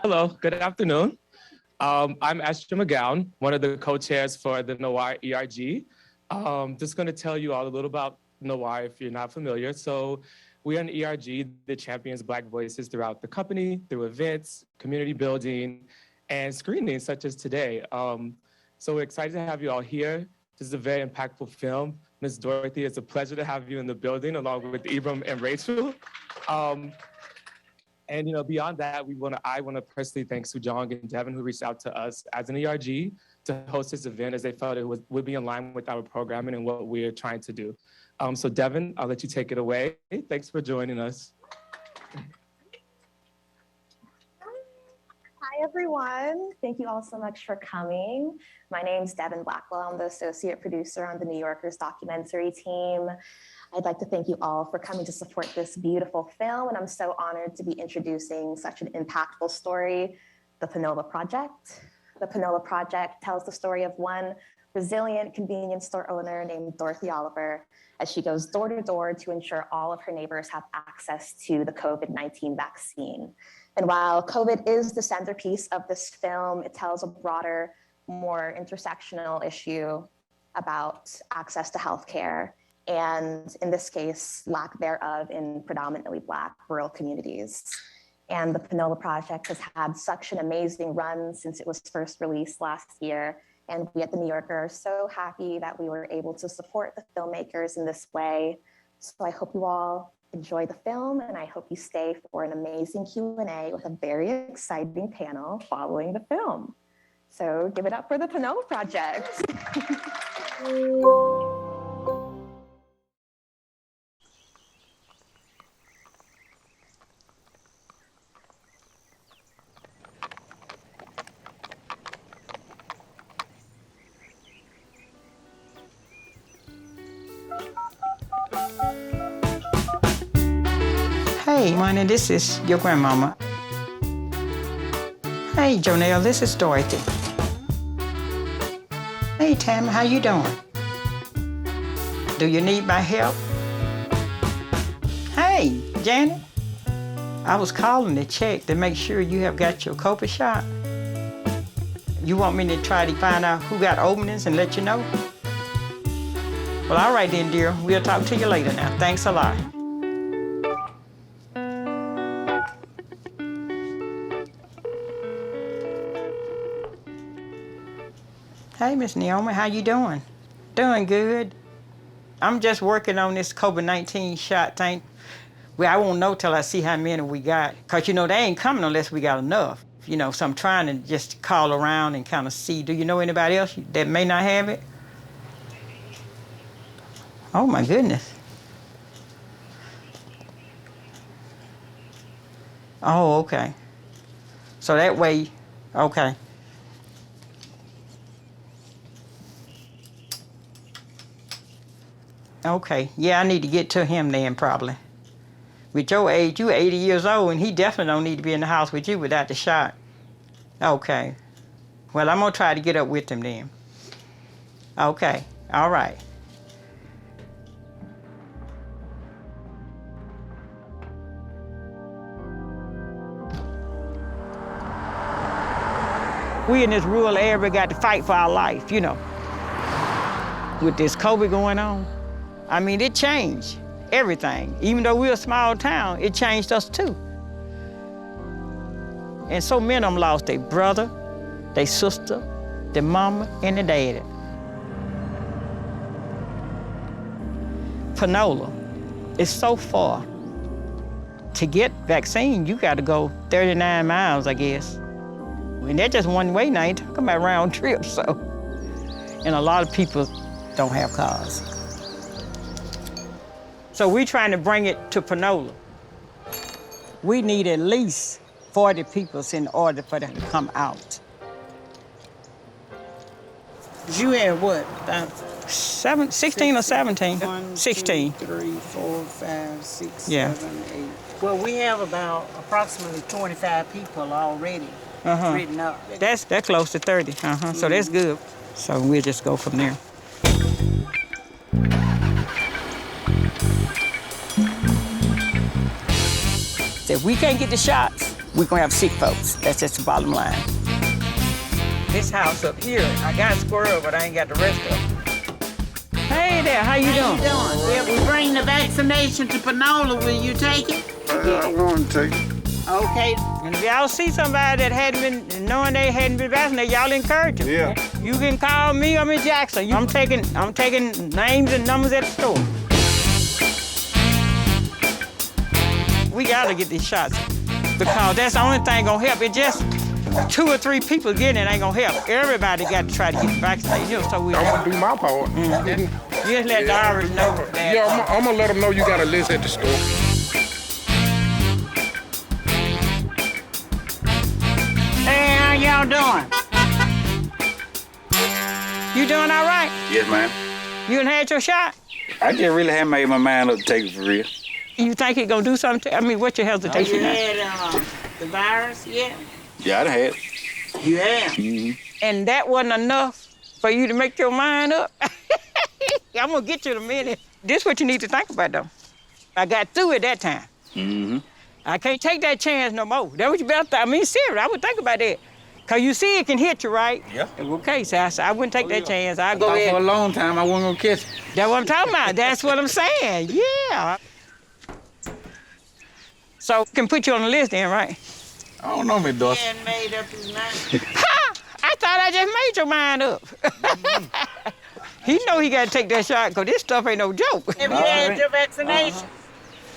Hello, good afternoon. I'm Esther McGowan, one of the co-chairs for the Noir ERG. Just going to tell you all a little about Noir if you're not familiar. So we are an ERG that champions Black voices throughout the company, through events, community building, and screenings such as today. So we're excited to have you all here. This is a very impactful film. Ms. Dorothy, it's a pleasure to have you in the building along with Ibram and Rachael. And beyond that, I want to personally thank Sujong and Devin who reached out to us as an ERG to host this event as they felt it would be in line with our programming and what we're trying to do. So Devin, I'll let you take it away. Thanks for joining us. Hi, everyone. Thank you all so much for coming. My name's Devin Blackwell. I'm the associate producer on the New Yorker's documentary team. I'd like to thank you all for coming to support this beautiful film, and I'm so honored to be introducing such an impactful story, The Panola Project. The Panola Project tells the story of one resilient convenience store owner named Dorothy Oliver as she goes door to door to ensure all of her neighbors have access to the COVID-19 vaccine. And while COVID is the centerpiece of this film, it tells a broader, more intersectional issue about access to healthcare, and in this case, lack thereof in predominantly Black rural communities. And the Panola Project has had such an amazing run since it was first released last year. And we at the New Yorker are so happy that we were able to support the filmmakers in this way. So I hope you all enjoy the film, and I hope you stay for an amazing Q&A with a very exciting panel following the film. So give it up for the Panola Project. Hey, Money, this is your grandmama. Hey, Jonelle, this is Dorothy. Hey, Tam, how you doing? Do you need my help? Hey, Janet, I was calling to check to make sure you have got your COVID shot. You want me to try to find out who got openings and let you know? Well, all right then, dear. We'll talk to you later now. Thanks a lot. Hey, Miss Naomi, how you doing? Doing good. I'm just working on this COVID-19 shot thing. Well, I won't know till I see how many we got. Cause they ain't coming unless we got enough. So I'm trying to just call around and kind of see, do you know anybody else that may not have it? Oh my goodness. Oh, okay. So that way, okay. Okay, yeah, I need to get to him then probably. With your age, you 80 years old, and he definitely don't need to be in the house with you without the shot. Okay. Well, I'm gonna try to get up with him then. Okay, all right. We in this rural area got to fight for our life, With this COVID going on, I mean, it changed everything. Even though we're a small town, it changed us too. And so many of them lost their brother, their sister, their mama, and their daddy. Panola is so far. To get vaccine, you gotta go 39 miles, I guess. And that's just one way now, ain't talking about round trip, so. And a lot of people don't have cars. So we're trying to bring it to Panola. We need at least 40 people in order for them to come out. You had what, about 16 or 17? 1, 16. 2, 3, 4, 5, 6, Yeah. 7, 8. Well, we have about approximately 25 people already written up. That's close to 30, So that's good. So we'll just go from there. If we can't get the shots, we're gonna have sick folks. That's just the bottom line. This house up here, I got squirrel, but I ain't got the rest of them. Hey there, how you doing? Yeah, we bring the vaccination to Panola. Will you take it? I want to take it. Okay. And if y'all see somebody that hadn't been, knowing they hadn't been vaccinated, y'all encourage them. Yeah. You can call me, I'm in Jackson. I'm taking names and numbers at the store. We gotta get these shots because that's the only thing gonna help. It just 2 or 3 people getting it ain't gonna help. Everybody got to try to get vaccinated. You know, so I'm gonna do my part. just let the Irish know that. Yeah, I'm gonna let them know you got a list at the store. Hey, how y'all doing? You doing all right? Yes, ma'am. You done had your shot? I just really haven't made my mind up to take it for real. You think it gonna do something? I mean, what's your hesitation? You now? had the virus yet? Yeah, I done had. You have? And that wasn't enough for you to make your mind up? I'm gonna get you in a minute. This is what you need to think about, though. I got through it that time. I can't take that chance no more. That's what you better I mean, serious, I would think about that. Cause you see it can hit you, right? Yeah. Okay, so I wouldn't take that chance. I'd go For a ahead. long time, I wasn't gonna catch it. That's what I'm talking about. That's what I'm saying, yeah. So, can put you on the list then, right? I don't know, Miss He Dorothy. hadn't made up his mind. Ha! I thought I just made your mind up. He know he gotta take that shot, cause this stuff ain't no joke. Have you had your vaccination?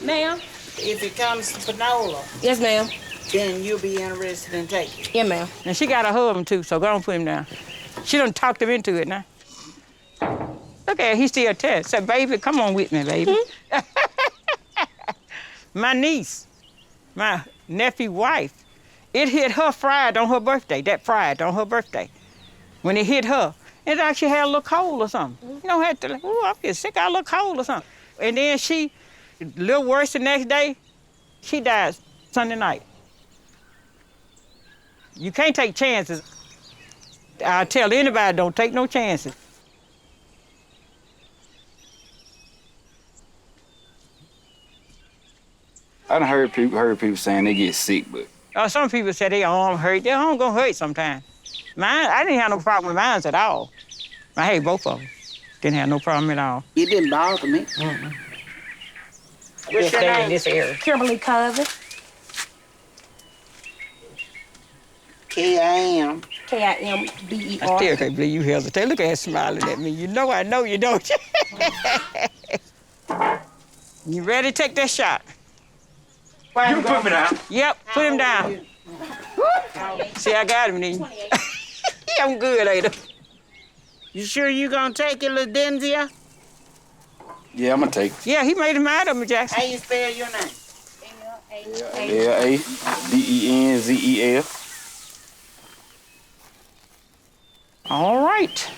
Ma'am? If it comes to Panola, Yes, ma'am. then you'll be interested in taking it. Yeah, ma'am. And she got a husband too, so go on put him down. She done talked him into it now. Look at he still test. Said, baby, come on with me, baby. My niece, my nephew's wife, it hit her Friday on her birthday, that Friday on her birthday. When it hit her, it actually had a little cold or something. You know, had to like, ooh, I'm getting sick, I look cold or something. And then she, a little worse the next day, she died Sunday night. You can't take chances. I tell anybody, don't take no chances. I done heard people saying they get sick, but Some people say their arm hurt. Their arm gonna hurt sometimes. Mine, I didn't have no problem with mine at all. I had both of them. Didn't have no problem at all. It didn't bother me. What's your name? In this area. Kimberly Cousin. K-I-M. K-I-M-B-E-R. I still can't believe you hesitate. Look at her smiling at me. You know I know you, don't you? You ready to take that shot? you put me down. Yep, put him down. See, I got him, then. I'm good, ain't I? You sure you gonna take it, Ladenzia? Yeah, I'm gonna take it. Yeah, he made him out of me, Jackson. How you spell your name? L-A-D-E-N-Z-E-L. All right.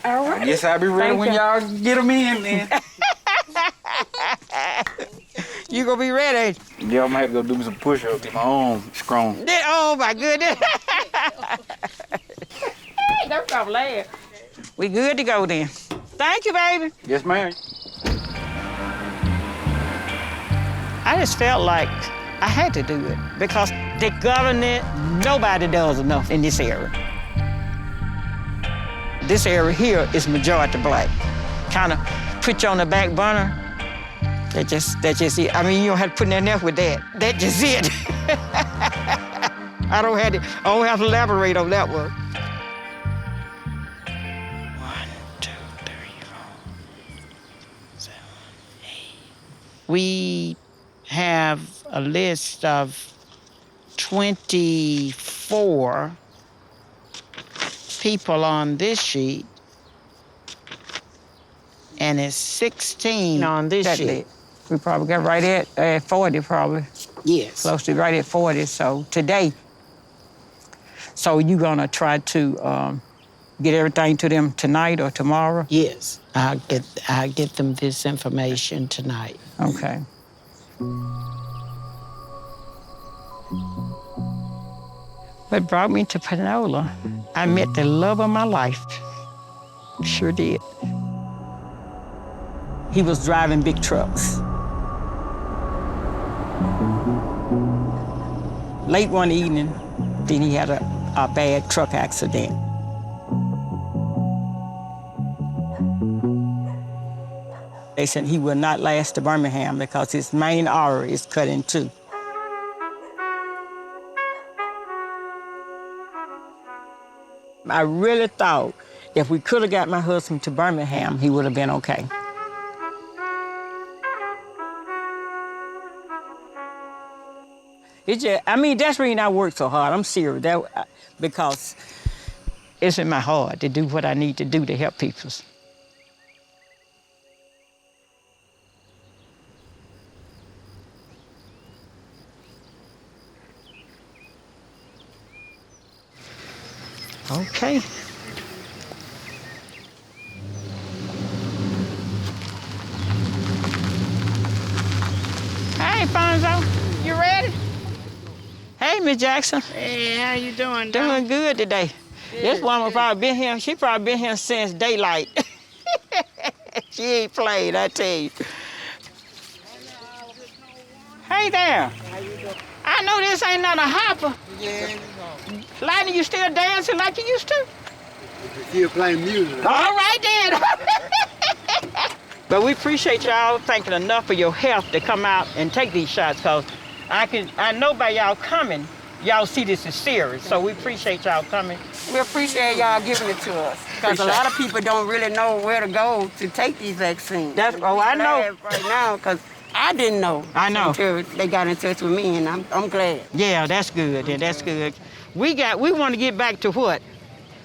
All right. Yes, I'll be ready Thank when you. y'all get them in, man. You gonna be ready, ain't you? Yeah, I'm gonna have to go do me some push-ups, get my arm strong. Oh, my goodness. Don't stop laughing. We good to go then. Thank you, baby. Yes, ma'am. I just felt like I had to do it because the government, nobody does enough in this area. This area here is majority black. Kind of put you on the back burner. That just it. I mean, you don't have to put nothing else with that. That's just it. I don't have to elaborate on that one. 1, 2, 3, 4, 7, 8. We have a list of 24 people on this sheet, and it's 16 on this That's sheet. it. We probably got right at 40 probably. Yes. Close to right at 40, so today. So you gonna try to get everything to them tonight or tomorrow? Yes. I'll get them this information tonight. Okay. What brought me to Panola, I met the love of my life. Sure did. He was driving big trucks. late one evening, then he had a bad truck accident. They said he will not last to Birmingham because his main artery is cut in two. I really thought if we could have got my husband to Birmingham, he would have been okay. That's the reason I work so hard. I'm serious, because it's in my heart to do what I need to do to help people. Okay. Hey, Fonzo, you ready? Hey, Miss Jackson. Hey, how you doing? Doing good today. This woman probably been here. She probably been here since daylight. She ain't played, I tell you. Hey there. How you doing? I know this ain't not a hopper. Yeah. Lightning, you still dancing like you used to? Still playing music. All right then. But we appreciate y'all thinking enough of your health to come out and take these shots, because I know by y'all coming, y'all see this is serious. So we appreciate y'all coming. We appreciate y'all giving it to us, because a lot of people don't really know where to go to take these vaccines. I know. Right now, because I didn't know. I know. Until they got in touch with me, and I'm glad. Yeah, that's good. Yeah, that's good. We want to get back to what?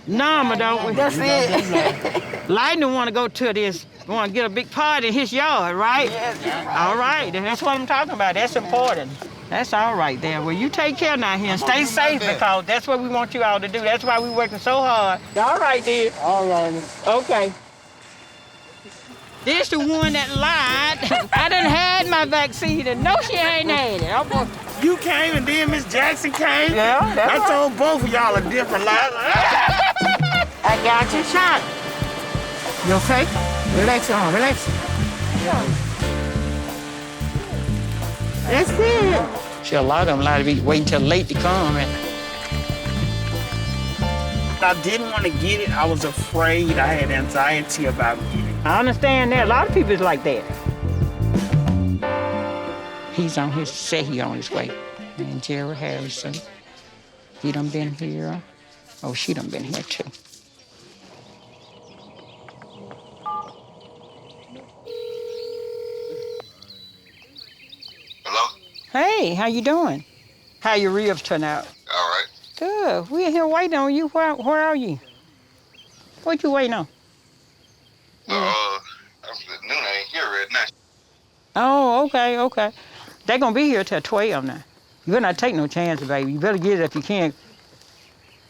Normal, don't we? That's it. Lightning want to go to this, want to get a big party in his yard, right? Yes. All right, that's what I'm talking about. That's important. That's all right there. Well, you take care now here and stay safe, because that's what we want you all to do. That's why we're working so hard. All right, dear. All right. Okay. This the one that lied. I done had my vaccine, and no, she ain't had it. You came and then Miss Jackson came? Yeah, that's I told both of y'all a different lie. I got your shot. You okay? Relax on, relax. That's it. See, a lot of them lie to be waiting till late to come. I didn't want to get it. I was afraid. I had anxiety about getting it. I understand that. A lot of people is like that. He on his way. And Jerry Harrison, he done been here. Oh, she done been here too. Hello? Hey, how you doing? How your ribs turn out? All right. Good. We're here waiting on you. Where are you? What you waiting on? Noon ain't here right now. Oh, okay. They're gonna be here till 12 now. You better not take no chances, baby. You better get it if you can.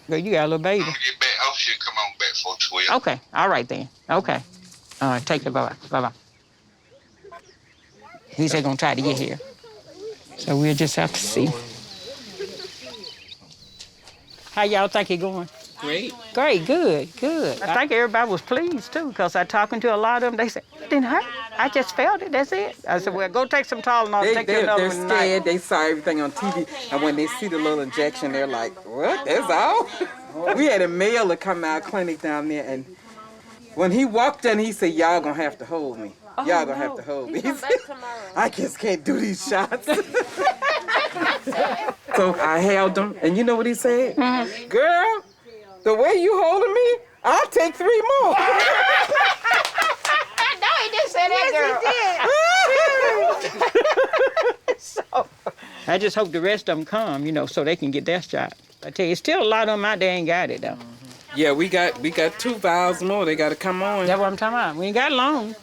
Girl, you got a little baby. I'm gonna get back. I should come on back for 12. Okay, all right then. Okay. All right, take care, bye-bye. He said gonna try to get here. So we'll just have to see. How y'all think it going? Great. Great, good. I think everybody was pleased too, because I talking to a lot of them, they said, it didn't hurt. I just felt it, that's it. I said, well, go take some Tylenol, take another They're one scared, they saw everything on TV, and when they see the little injection, they're like, what, that's all? We had a male to come out clinic down there, and when he walked in, he said, y'all gonna have to hold me. Y'all gonna have to hold me. I just can't do these shots. So I held him, and you know what he said? Girl, the way you holding me, I'll take 3 more. No, he didn't say that, girl. So, I just hope the rest of them come, so they can get their shot. I tell you, still a lot of them out there ain't got it, though. Yeah, we got 2 vials more. They got to come on. That's what I'm talking about. We ain't got long.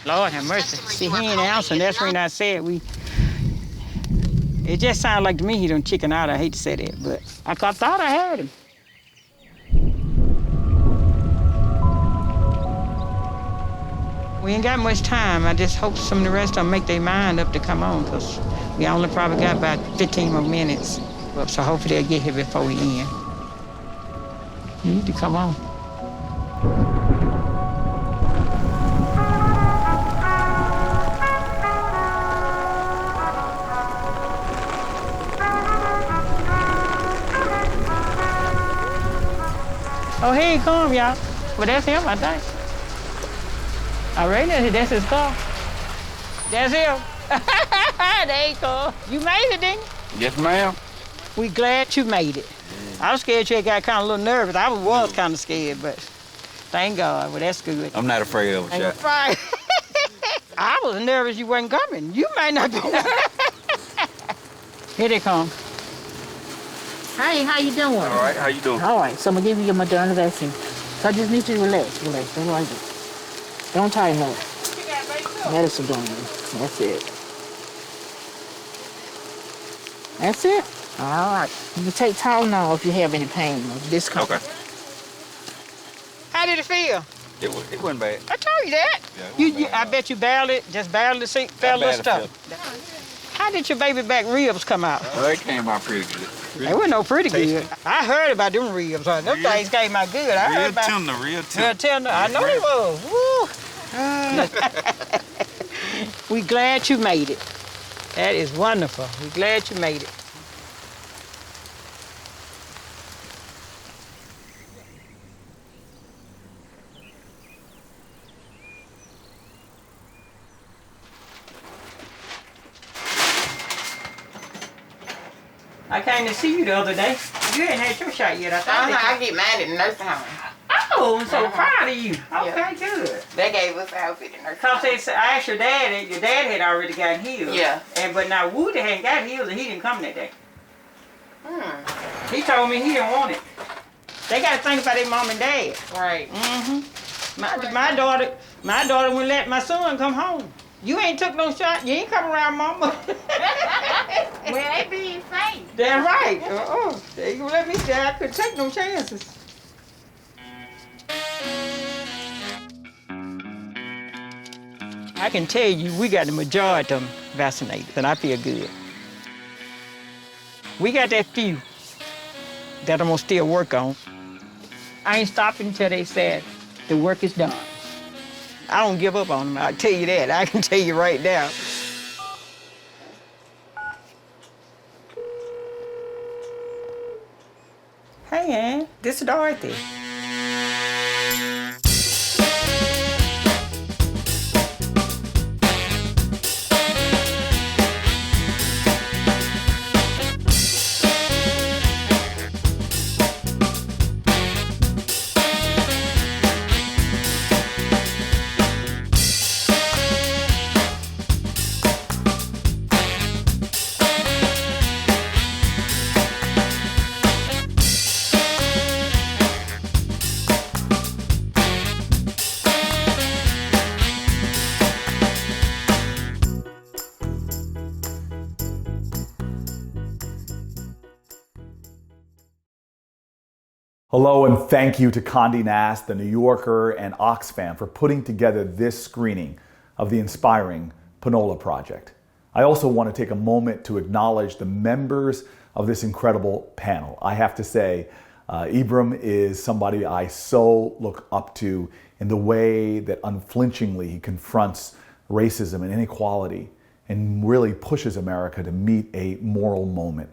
Lord have mercy. See, he ain't answering. That's when I said it just sounded like to me he done chicken out. I hate to say that, but I thought I had him. We ain't got much time. I just hope some of the rest of them make their mind up to come on, because We only probably got about 15 more minutes. So hopefully they'll get here before we end. You need to come on. Oh, here he come, y'all. Well, that's him, I think. All right, that's his car. That's him. There you go. You made it, didn't you? Yes, ma'am. We glad you made it. I was scared you got kind of a little nervous. I was kind of scared, but thank God. Well, that's good. I'm not afraid of a shot. Right. I was nervous you wasn't coming. You might not be. Here they come. Hi, how you doing? All right, how you doing? All right, so I'm gonna give you your Moderna vaccine. So I just need you to relax. That's all I do. Don't tighten up. Medicine on you. That's it. That's it? All right. You can take Tylenol if you have any pain or discomfort. Okay. How did it feel? It wasn't bad. I told you that. Yeah, I bet you felt a little stuff. How did your baby back ribs come out? Well, it came out pretty good. They weren't no pretty good. I heard about them ribs. Them things came out good. I heard about real tender. I know they was. Woo. We glad you made it. That is wonderful. We glad you made it. I came to see you the other day. You ain't had your shot yet, I thought. I get mine at the nursing home. Oh, I'm so proud of you. Okay, good. They gave us our outfit at the nursing Cause home. I asked your dad had already gotten healed. Yeah. But now Woody hadn't got healed and he didn't come that day. He told me he didn't want it. They got to think about their mom and dad. Right. My daughter wouldn't let my son come home. You ain't took no shot. You ain't come around, mama. Well, they being safe. Damn right. They gonna let me say I couldn't take no chances. I can tell you, we got the majority of them vaccinated, and I feel good. We got that few that I'm gonna still work on. I ain't stopping until they said the work is done. I don't give up on them, I'll tell you that. I can tell you right now. Hey, Ann, this is Dorothy. Hello and thank you to Condé Nast, The New Yorker, and Oxfam for putting together this screening of the inspiring Panola Project. I also want to take a moment to acknowledge the members of this incredible panel. I have to say, Ibram is somebody I so look up to in the way that unflinchingly he confronts racism and inequality and really pushes America to meet a moral moment.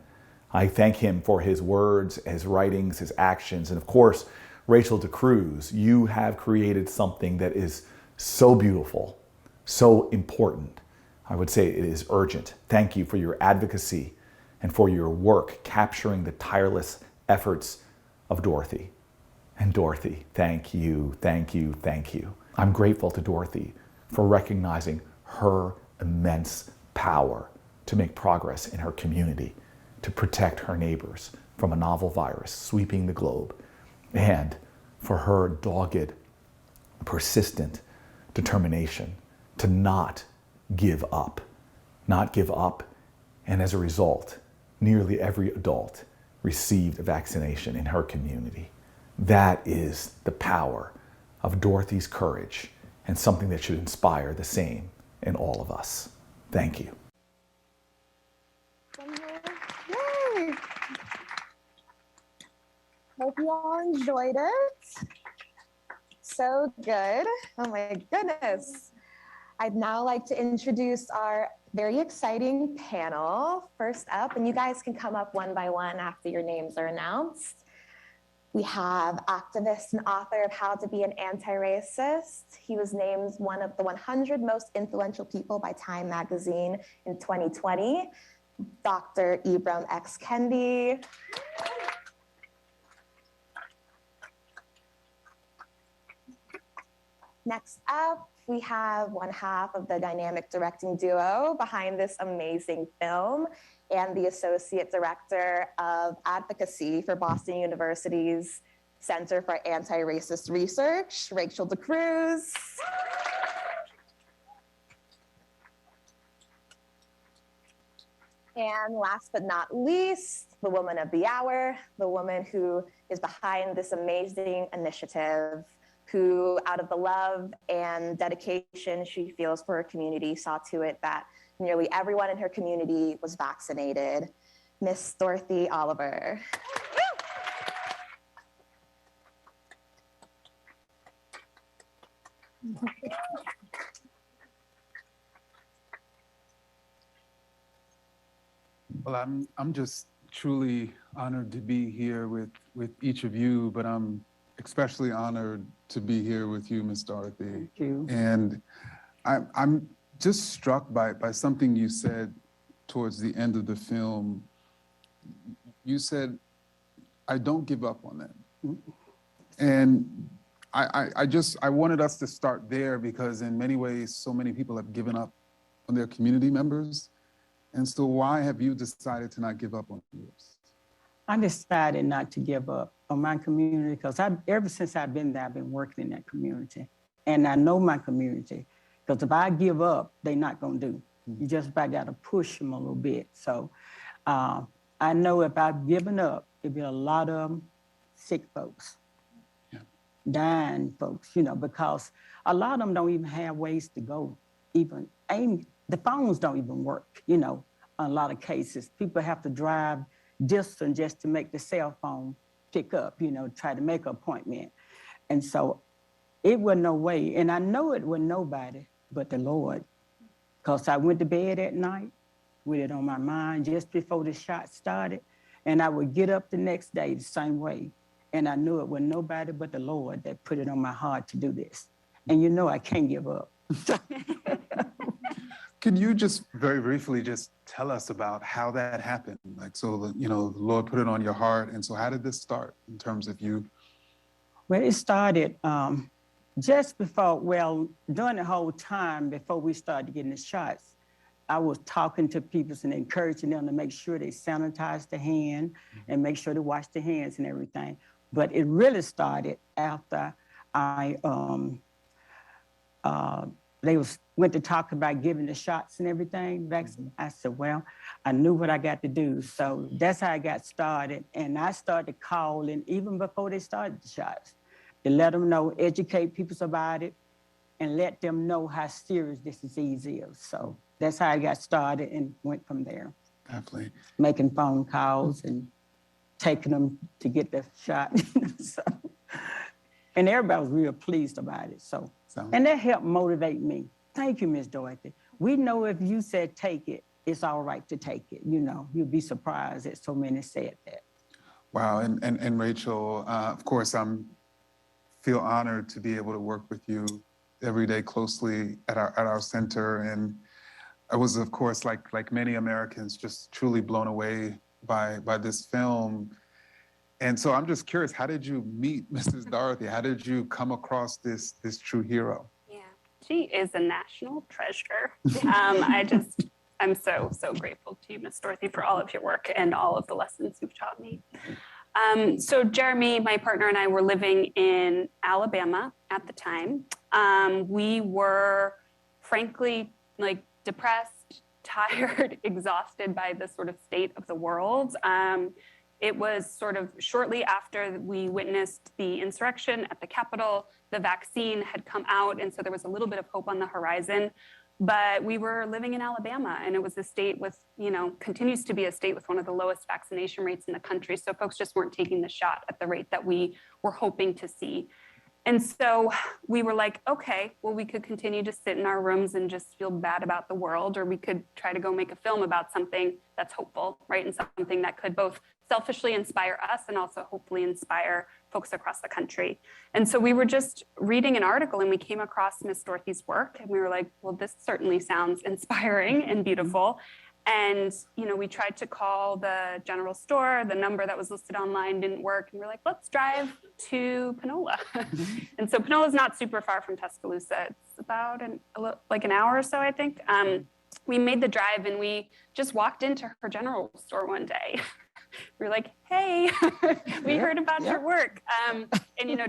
I thank him for his words, his writings, his actions, and of course, Rachael DeCruz. You have created something that is so beautiful, so important. I would say it is urgent. Thank you for your advocacy and for your work capturing the tireless efforts of Dorothy. And Dorothy, thank you, thank you, thank you. I'm grateful to Dorothy for recognizing her immense power to make progress in her community, to protect her neighbors from a novel virus sweeping the globe, and for her dogged, persistent determination to not give up, and as a result, nearly every adult received a vaccination in her community. That is the power of Dorothy's courage and something that should inspire the same in all of us. Thank you. Hope you all enjoyed it. So good. Oh my goodness. I'd now like to introduce our very exciting panel. First up, and you guys can come up one by one after your names are announced. We have activist and author of How to Be an Anti-Racist. He was named one of the 100 most influential people by Time magazine in 2020. Dr. Ibram X Kendi. Next up, we have one half of the dynamic directing duo behind this amazing film and the associate director of advocacy for Boston University's Center for Anti-Racist Research, Rachael DeCruz. And last but not least, the woman of the hour, the woman who is behind this amazing initiative, who out of the love and dedication she feels for her community saw to it that nearly everyone in her community was vaccinated, Miss Dorothy Oliver. Well, I'm just truly honored to be here with each of you, but I'm especially honored to be here with you, Miss Dorothy. Thank you. And I'm just struck by something you said towards the end of the film. You said, "I don't give up on them." And I wanted us to start there because in many ways, so many people have given up on their community members. And so why have you decided to not give up on yours? I decided not to give up on my community because ever since I've been there, I've been working in that community. And I know my community, because if I give up, they're not gonna do. You just about gotta push them a little bit. So I know if I've given up, it'd be a lot of sick folks, dying folks, you know, because a lot of them don't even have ways to go. Even the phones don't even work, you know, in a lot of cases. People have to drive distance just to make the cell phone pick up, you know, try to make an appointment. And so it was no way, and I know it was nobody but the Lord, because I went to bed at night with it on my mind just before the shot started, and I would get up the next day the same way, and I knew it was nobody but the Lord that put it on my heart to do this. And you know I can't give up. Can you just very briefly just tell us about how that happened? Like, so, you know, the Lord put it on your heart. And so how did this start in terms of you? Well, it started just before, well, during the whole time before we started getting the shots, I was talking to people and encouraging them to make sure they sanitize their hand and make sure to wash their hands and everything. But it really started after they went to talk about giving the shots and everything. I said, well, I knew what I got to do. So that's how I got started. And I started calling even before they started the shots to let them know, educate people about it, and let them know how serious this disease is. So that's how I got started and went from there. Definitely. Making phone calls and taking them to get the shot. So, and everybody was real pleased about it. So. And that helped motivate me. Thank you, Miss Dorothy. We know if you said take it, it's all right to take it. You know, you'd be surprised that so many said that. Wow, and Rachael, of course, feel honored to be able to work with you every day closely at our center. And I was, of course, like many Americans, just truly blown away by this film. And so I'm just curious, how did you meet Mrs. Dorothy? How did you come across this true hero? Yeah, she is a national treasure. I'm so grateful to you, Miss Dorothy, for all of your work and all of the lessons you've taught me. So Jeremy, my partner, and I were living in Alabama at the time. We were frankly like depressed, tired, exhausted by the sort of state of the world. It was sort of shortly after we witnessed the insurrection at the Capitol. The vaccine had come out, and so there was a little bit of hope on the horizon. but we were living in Alabama, and it was a state with, continues to be a state with one of the lowest vaccination rates in the country. So folks just weren't taking the shot at the rate that we were hoping to see. And so we were like, okay, well, we could continue to sit in our rooms and just feel bad about the world, or we could try to go make a film about something that's hopeful, right? And something that could both selfishly inspire us and also hopefully inspire folks across the country. And so we were just reading an article and we came across Miss Dorothy's work, and we were like, well, this certainly sounds inspiring and beautiful. And, we tried to call the general store. The number that was listed online didn't work. And we're like, let's drive to Panola. And so Panola is not super far from Tuscaloosa. It's about an hour or so, I think. We made the drive and we just walked into her general store one day. We were like, hey, we heard about your work. And,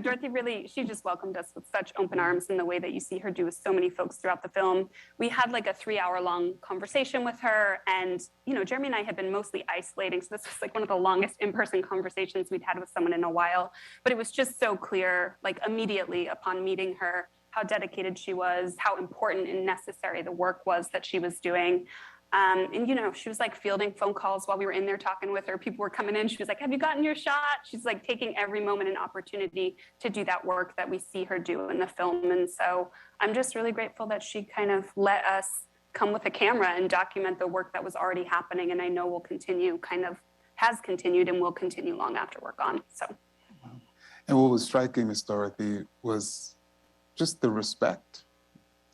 Dorothy really, she just welcomed us with such open arms in the way that you see her do with so many folks throughout the film. We had like a 3-hour-long conversation with her. And, Jeremy and I had been mostly isolating. So this was like one of the longest in-person conversations we'd had with someone in a while. But it was just so clear, like immediately upon meeting her, how dedicated she was, how important and necessary the work was that she was doing. And, she was like fielding phone calls while we were in there talking with her. People were coming in. She was like, have you gotten your shot? She's like taking every moment and opportunity to do that work that we see her do in the film. And so I'm just really grateful that she kind of let us come with a camera and document the work that was already happening. And I know will continue, has continued and will continue long after we're gone. So. And what was striking, Ms. Dorothy, was just the respect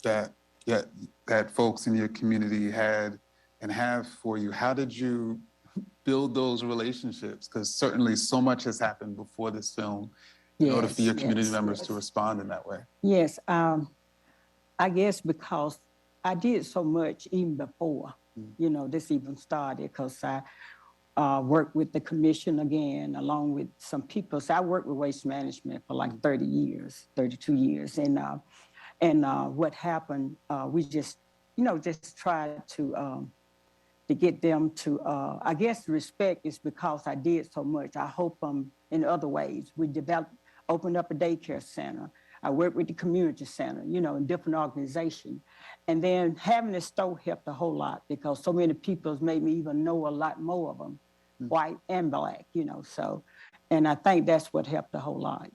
that folks in your community had and have for you. How did you build those relationships? Because certainly so much has happened before this film in order for your community members to respond in that way. Yes, I guess because I did so much even before, this even started, because I worked with the commission again, along with some people. So I worked with waste management for like 32 years. And what happened, we just tried to get them to, I guess respect is because I did so much. I hope in other ways. We opened up a daycare center. I worked with the community center, in different organizations. And then having a store helped a whole lot, because so many people made me even know a lot more of them, white and black, so. And I think that's what helped a whole lot,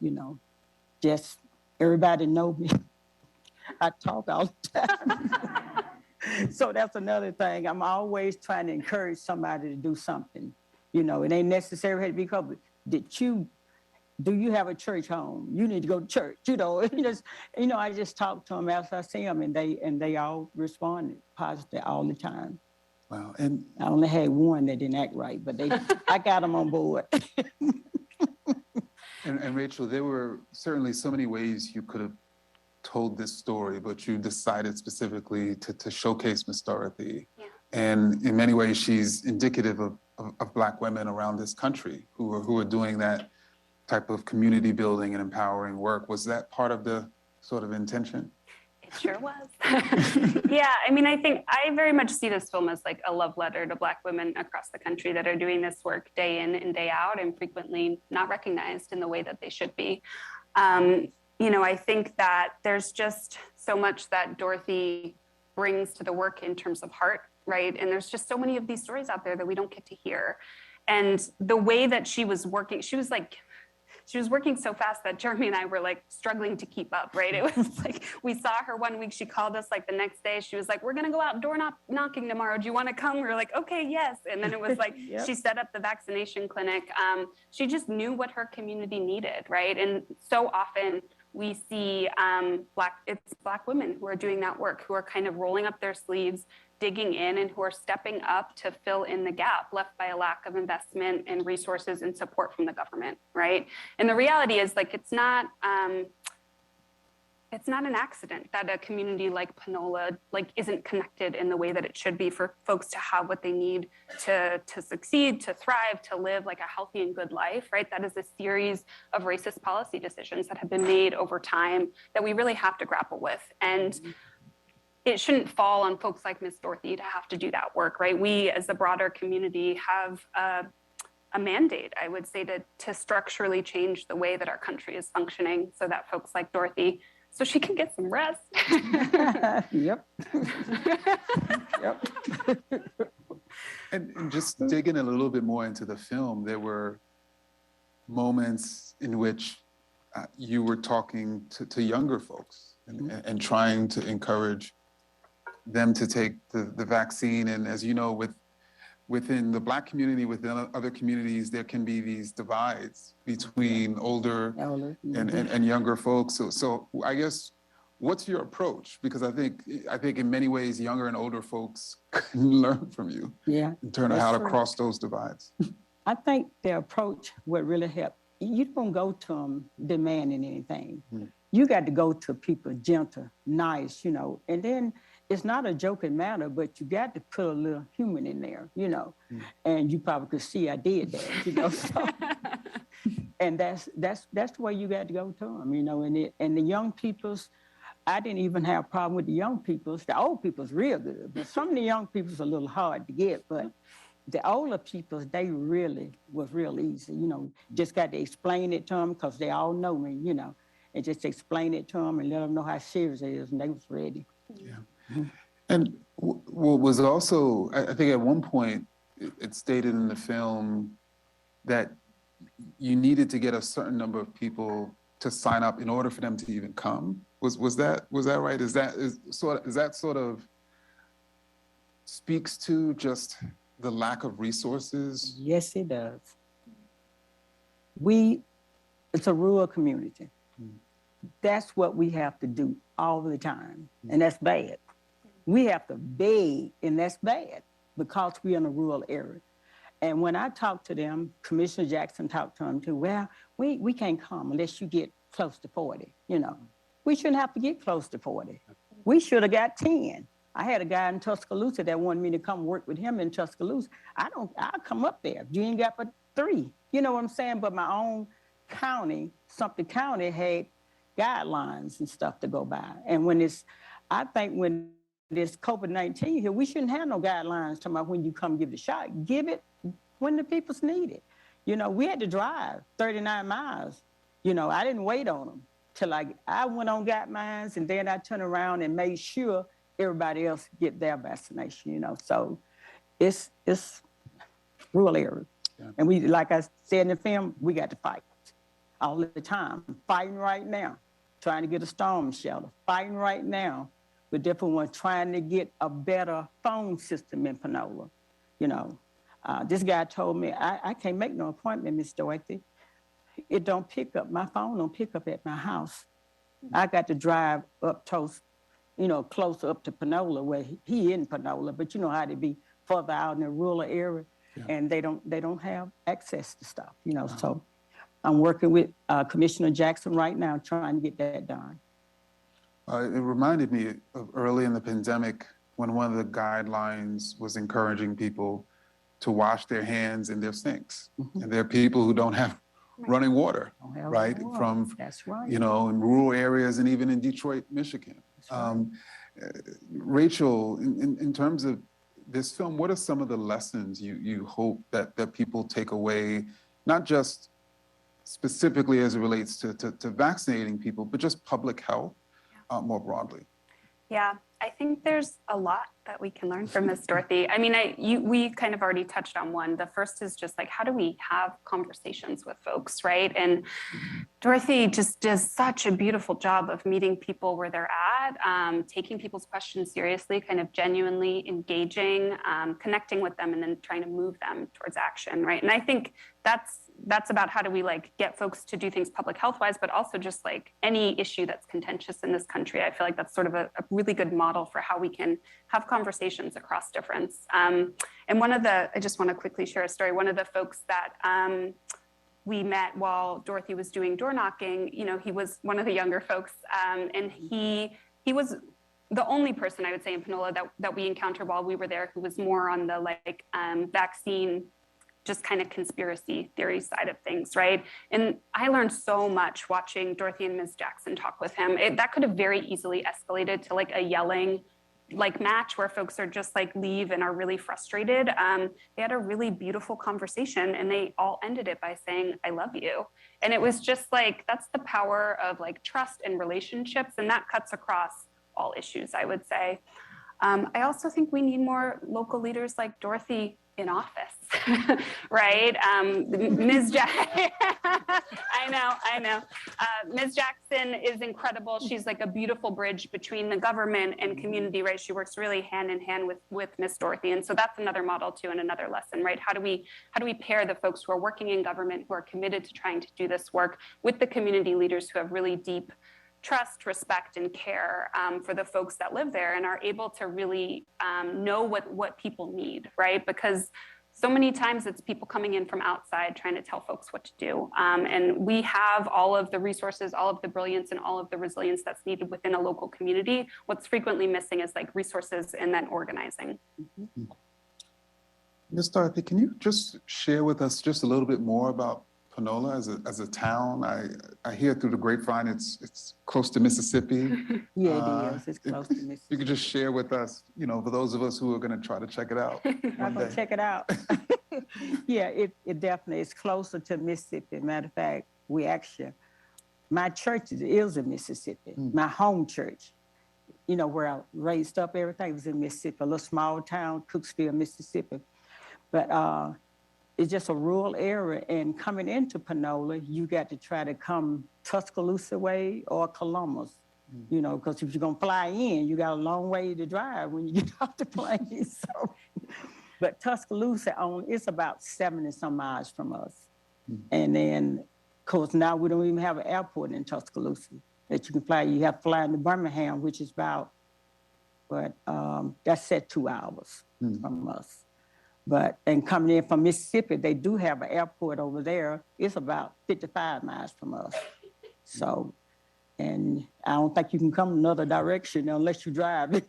just everybody know me. I talk all the time. So that's another thing. I'm always trying to encourage somebody to do something. It ain't necessarily to be public. Do you have a church home? You need to go to church. I just talk to them as I see them, and they all responded positive all the time. Wow. And I only had one that didn't act right, but I got them on board. and Rachel, there were certainly so many ways you could have told this story, but you decided specifically to showcase Miss Dorothy. Yeah. And in many ways, she's indicative of Black women around this country who are doing that type of community building and empowering work. Was that part of the sort of intention? It sure was. Yeah, I think I very much see this film as like a love letter to Black women across the country that are doing this work day in and day out, and frequently not recognized in the way that they should be. I think that there's just so much that Dorothy brings to the work in terms of heart, right? And there's just so many of these stories out there that we don't get to hear. And the way that she was working, she was working so fast that Jeremy and I were like struggling to keep up, right? It was like, we saw her one week, she called us like the next day, she was like, we're gonna go out door knocking tomorrow. Do you wanna come? We were like, okay, yes. And then it was like, yep. She set up the vaccination clinic. She just knew what her community needed, right? And so often we see Black women who are doing that work, who are kind of rolling up their sleeves, digging in, and who are stepping up to fill in the gap left by a lack of investment and resources and support from the government, right? And the reality is, like, it's not an accident that a community like Panola isn't connected in the way that it should be for folks to have what they need to succeed, to thrive, to live like a healthy and good life, right? That is a series of racist policy decisions that have been made over time that we really have to grapple with. And it shouldn't fall on folks like Ms. Dorothy to have to do that work, right? We as the broader community have a mandate, I would say, to structurally change the way that our country is functioning so that folks like Dorothy so she can get some rest. Yep. Yep. And just digging a little bit more into the film, there were moments in which you were talking to younger folks and trying to encourage them to take the vaccine. And as you know, within the Black community, within other communities, there can be these divides between older and younger folks. So I guess, what's your approach? Because I think in many ways, younger and older folks can learn from you. Yeah. In terms of how to cross those divides. I think their approach would really help. You don't go to them demanding anything. You got to go to people gentle, nice, and then it's not a joking matter, but you got to put a little human in there, and you probably could see I did that, so. And that's the way you got to go to them, and the young people's, I didn't even have a problem with the young people's. The old people's real good, but some of the young people's a little hard to get, but the older people's, they really was real easy, just got to explain it to them because they all know me, and just explain it to them and let them know how serious it is, and they was ready. Yeah. And what was also, I think at one point, it stated in the film that you needed to get a certain number of people to sign up in order for them to even come. Was that right? Is that sort of speaks to just the lack of resources? Yes, it does. It's a rural community. That's what we have to do all the time, and that's bad. We have to beg, and that's bad because we're in a rural area. And when I talk to them, Commissioner Jackson talked to them too, well, we can't come unless you get close to 40, We shouldn't have to get close to 40. We should have got 10. I had a guy in Tuscaloosa that wanted me to come work with him in Tuscaloosa. I'll come up there. You ain't got but 3. You know what I'm saying? But my own county, Sumter County, had guidelines and stuff to go by. And I think when this COVID-19 here, we shouldn't have no guidelines talking about when you come give the shot. Give it when the people's need it. We had to drive 39 miles. I didn't wait on them till I went on, got mine, and then I turned around and made sure everybody else get their vaccination, So it's rural area. Yeah. And we, like I said in the film, we got to fight all the time. I'm fighting right now, trying to get a storm shelter, fighting right now with different ones, trying to get a better phone system in Panola. This guy told me, I can't make no appointment, Miss Dorothy. It don't pick up, my phone don't pick up at my house. I got to drive up closer up to Panola, where he in Panola, but you know how they be further out in the rural area, and they don't have access to stuff, So I'm working with Commissioner Jackson right now, trying to get that done. It reminded me of early in the pandemic when one of the guidelines was encouraging people to wash their hands in their sinks. And there are people who don't have running water, right? From, that's right. In rural areas and even in Detroit, Michigan. Right. Rachel, in terms of this film, what are some of the lessons you hope that people take away, not just specifically as it relates to vaccinating people, but just public health more broadly? Yeah, I think there's a lot that we can learn from Miss Dorothy. I mean, we kind of already touched on one. The first is just like, how do we have conversations with folks, right? And Dorothy just does such a beautiful job of meeting people where they're at, taking people's questions seriously, kind of genuinely engaging, connecting with them, and then trying to move them towards action, right? And I think that's about how do we get folks to do things public health wise, but also just any issue that's contentious in this country. I feel like that's sort of a really good model for how we can have conversations across difference. And I just want to quickly share a story. One of the folks that we met while Dorothy was doing door knocking, he was one of the younger folks, and he was the only person I would say in Panola that we encountered while we were there who was more on the vaccine, just kind of conspiracy theory side of things, right? And I learned so much watching Dorothy and Ms. Jackson talk with him. That could have very easily escalated to a yelling like match where folks are just like leave and are really frustrated. They had a really beautiful conversation and they all ended it by saying, I love you. And it was just like, that's the power of like trust and relationships. And that cuts across all issues, I would say. I also think we need more local leaders like Dorothy in office, right? Ms. I know. Ms. Jackson is incredible. She's like a beautiful bridge between the government and community, right? She works really hand in hand with Ms. Dorothy. And so that's another model too, and another lesson, right? How do we pair the folks who are working in government, who are committed to trying to do this work, with the community leaders who have really deep trust, respect, and care for the folks that live there and are able to really know what people need, right? Because so many times it's people coming in from outside trying to tell folks what to do. And we have all of the resources, all of the brilliance, and all of the resilience that's needed within a local community. What's frequently missing is like resources and then organizing. Ms. Dorothy, can you just share with us just a little bit more about Panola as a town? I hear through the grapevine it's close to Mississippi. Yeah, it is. It's close to Mississippi. You could just share with us, you know, for those of us who are going to try to check it out. I'm going to check it out. Yeah, it definitely is closer to Mississippi. Matter of fact, my church is in Mississippi. My home church, you know, where I raised up, everything was in Mississippi, a little small town, Cooksville, Mississippi. But it's just a rural area, and coming into Panola, you got to try to come Tuscaloosa way or Columbus, you know, because if you're gonna fly in, you got a long way to drive when you get off the plane. So, but Tuscaloosa it's about 70 some miles from us. And then, of course, now we don't even have an airport in Tuscaloosa that you can fly. You have to fly into Birmingham, which is about, that's at 2 hours from us. And coming in from Mississippi, they do have an airport over there. It's about 55 miles from us. So, and I don't think you can come another direction unless you drive.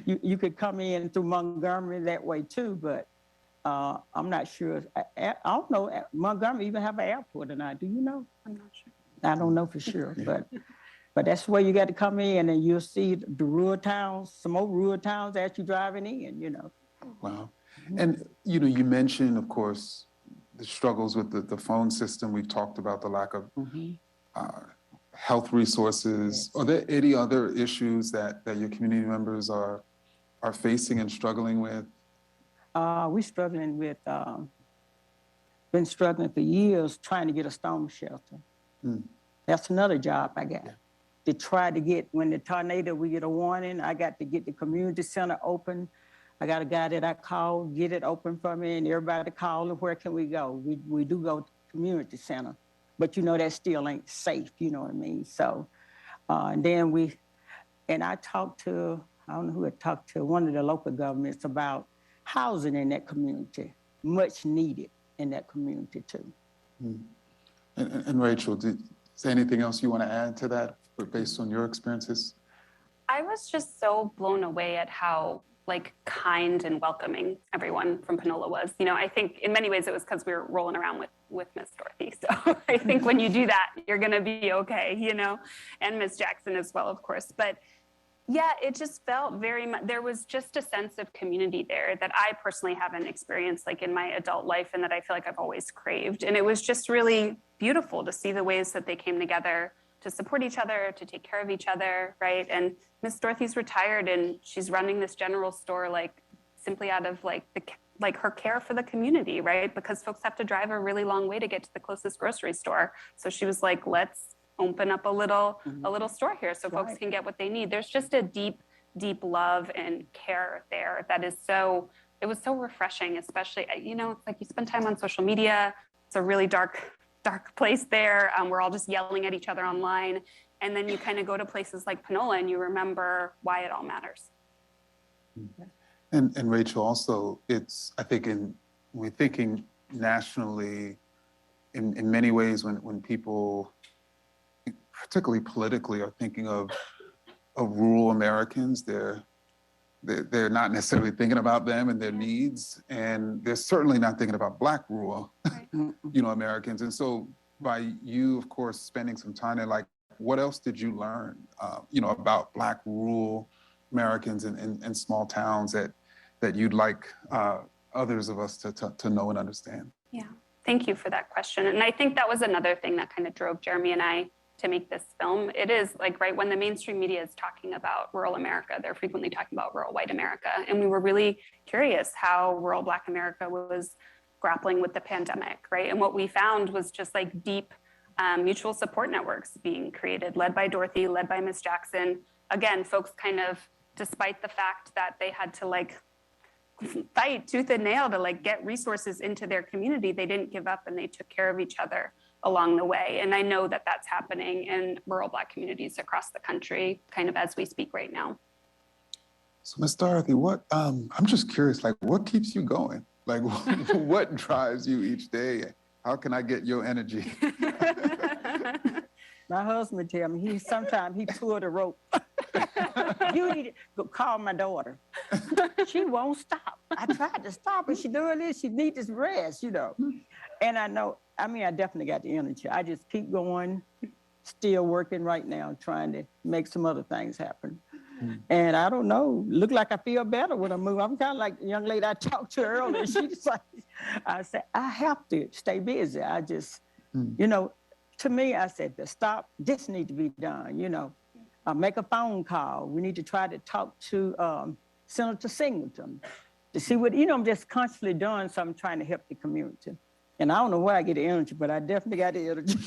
You could come in through Montgomery that way too, but I'm not sure. I don't know, Montgomery even have an airport or not. Do you know? I'm not sure. I don't know for sure, but that's where you got to come in, and you'll see the rural towns, some more rural towns as you're driving in, you know. Wow. And, you know, you mentioned, of course, the struggles with the phone system. We've talked about the lack of health resources. Are there any other issues that your community members are facing and struggling with? We're struggling with, been struggling for years trying to get a storm shelter. That's another job I got. To try to get, when the tornado, we get a warning, I got to get the community center open. I got a guy that I call, get it open for me, and everybody calling, where can we go? We do go to community center, but you know, that still ain't safe, you know what I mean? So, and then I talked to, I don't know who I talked to, one of the local governments about housing in that community, much needed in that community too. And Rachel, is there anything else you want to add to that based on your experiences? I was just so blown away at how like kind and welcoming everyone from Panola was. You know, I think in many ways it was because we were rolling around with Miss Dorothy. So I think when you do that, you're going to be okay, you know, and Miss Jackson as well, of course. But yeah, it just felt very much, there was just a sense of community there that I personally haven't experienced like in my adult life, and that I feel like I've always craved. And it was just really beautiful to see the ways that they came together to support each other, to take care of each other, right? And Miss Dorothy's retired and she's running this general store like simply out of like her care for the community, right? Because folks have to drive a really long way to get to the closest grocery store. So she was like, let's open up a little store here so folks can get what they need. There's just a deep love and care there that is it was so refreshing, especially, you know, it's like you spend time on social media. It's a really dark place there. We're all just yelling at each other online. And then you kind of go to places like Panola and you remember why it all matters. And Rachel, also, I think when we're thinking nationally, in many ways, when people, particularly politically, are thinking of rural Americans, they're not necessarily thinking about them and their needs, and they're certainly not thinking about Black rural, you know, Americans. And so by you, of course, spending some time there, like what else did you learn, about Black rural Americans in small towns that you'd like others of us to know and understand? Yeah, thank you for that question. And I think that was another thing that kind of drove Jeremy and I to make this film. It is like, right, when the mainstream media is talking about rural America, they're frequently talking about rural white America. And we were really curious how rural Black America was grappling with the pandemic, right? And what we found was just like deep mutual support networks being created, led by Dorothy, led by Ms. Jackson. Again, folks kind of, despite the fact that they had to like fight tooth and nail to like get resources into their community, they didn't give up and they took care of each other along the way. And I know that that's happening in rural Black communities across the country, kind of as we speak right now. So Ms. Dorothy, I'm just curious, like what keeps you going? Like what drives you each day? How can I get your energy? My husband tell me, sometimes he pull the rope. You need to go call my daughter. She won't stop. I tried to stop her. She doing this, she needs this rest, And I know, I definitely got the energy. I just keep going, still working right now, trying to make some other things happen. And I don't know, look like I feel better when I move. I'm kind of like the young lady I talked to earlier. She's like, I said, I have to stay busy. I just, to me, I said, to stop, this need to be done, make a phone call. We need to try to talk to Senator Singleton to see what, I'm just constantly doing something trying to help the community. And I don't know where I get the energy, but I definitely got the energy.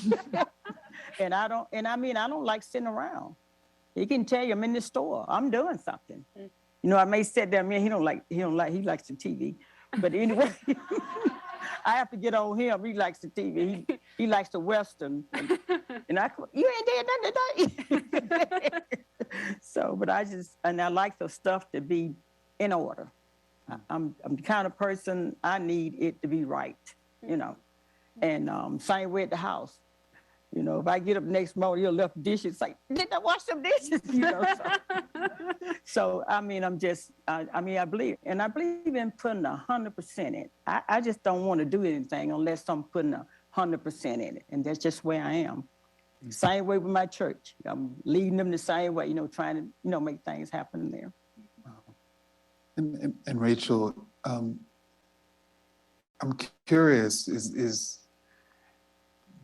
And I don't like sitting around. He can tell you I'm in the store, I'm doing something. I may sit there, he likes the TV. But anyway, I have to get on him. He likes the TV. He likes the Western. And you ain't did nothing today. So, but I like the stuff to be in order. I'm the kind of person, I need it to be right, And same way at the house. If I get up next morning, you'll left dishes, like, didn't I wash some dishes? So I believe in putting 100% in. I just don't want to do anything unless I'm putting 100% in it. And that's just where I am. Same way with my church. I'm leading them the same way, trying to, make things happen there. And Rachel, I'm curious, is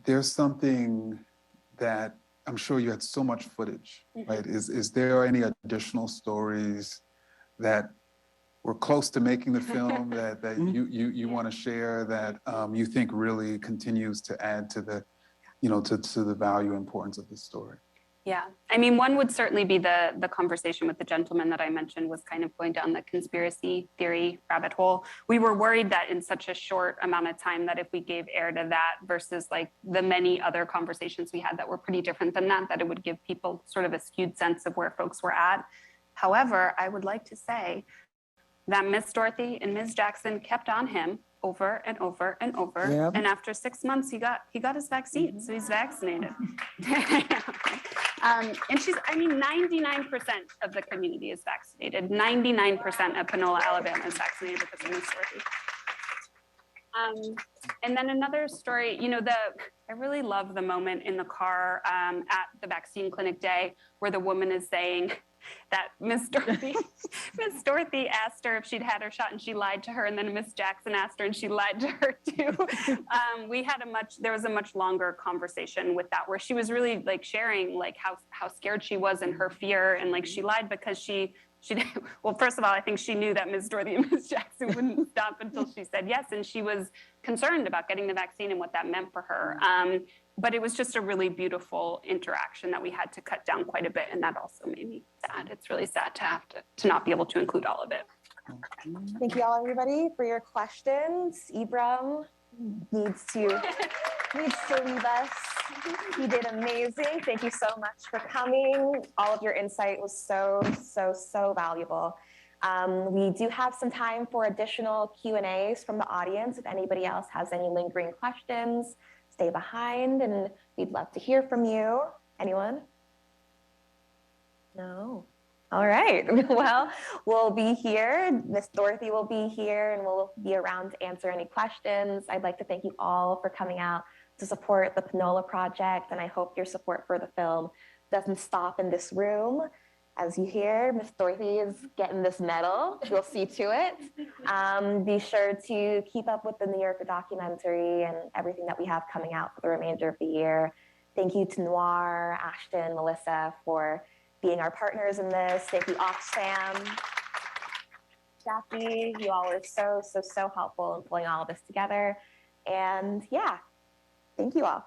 there's something that I'm sure you had so much footage, right? Is there any additional stories that were close to making the film that you want to share that you think really continues to add to the, to the value and importance of this story? Yeah, one would certainly be the conversation with the gentleman that I mentioned was kind of going down the conspiracy theory rabbit hole. We were worried that in such a short amount of time that if we gave air to that versus like the many other conversations we had that were pretty different than that it would give people sort of a skewed sense of where folks were at. However, I would like to say that Miss Dorothy and Ms. Jackson kept on him over and over and over. Yep. And after 6 months, he got his vaccine, so he's vaccinated. And she's, 99% of the community is vaccinated. 99% of Panola, Alabama is vaccinated because of Ms. Dorothy. And then another story, I really love the moment in the car at the vaccine clinic day where the woman is saying that Miss Dorothy asked her if she'd had her shot and she lied to her, and then Miss Jackson asked her and she lied to her too. There was a much longer conversation with that where she was really like sharing like how scared she was and her fear, and like she lied because she well, first of all, I think she knew that Ms. Dorothy and Ms. Jackson wouldn't stop until she said yes, and she was concerned about getting the vaccine and what that meant for her. But it was just a really beautiful interaction that we had to cut down quite a bit, and that also made me sad. It's really sad to have to not be able to include all of it. Thank you all, everybody, for your questions. Ibram needs to leave us. You did amazing. Thank you so much for coming. All of your insight was so valuable. We do have some time for additional Q&As from the audience. If anybody else has any lingering questions, stay behind and we'd love to hear from you. Anyone? No? All right. Well, we'll be here. Miss Dorothy will be here and we'll be around to answer any questions. I'd like to thank you all for coming out to support the Panola Project, and I hope your support for the film doesn't stop in this room. As you hear, Miss Dorothy is getting this medal. You'll see to it. Be sure to keep up with the New Yorker documentary and everything that we have coming out for the remainder of the year. Thank you to Noir, Ashton, Melissa for being our partners in this. Thank you, Oxfam. Jackie, you all were so helpful in pulling all of this together. And yeah, thank you all.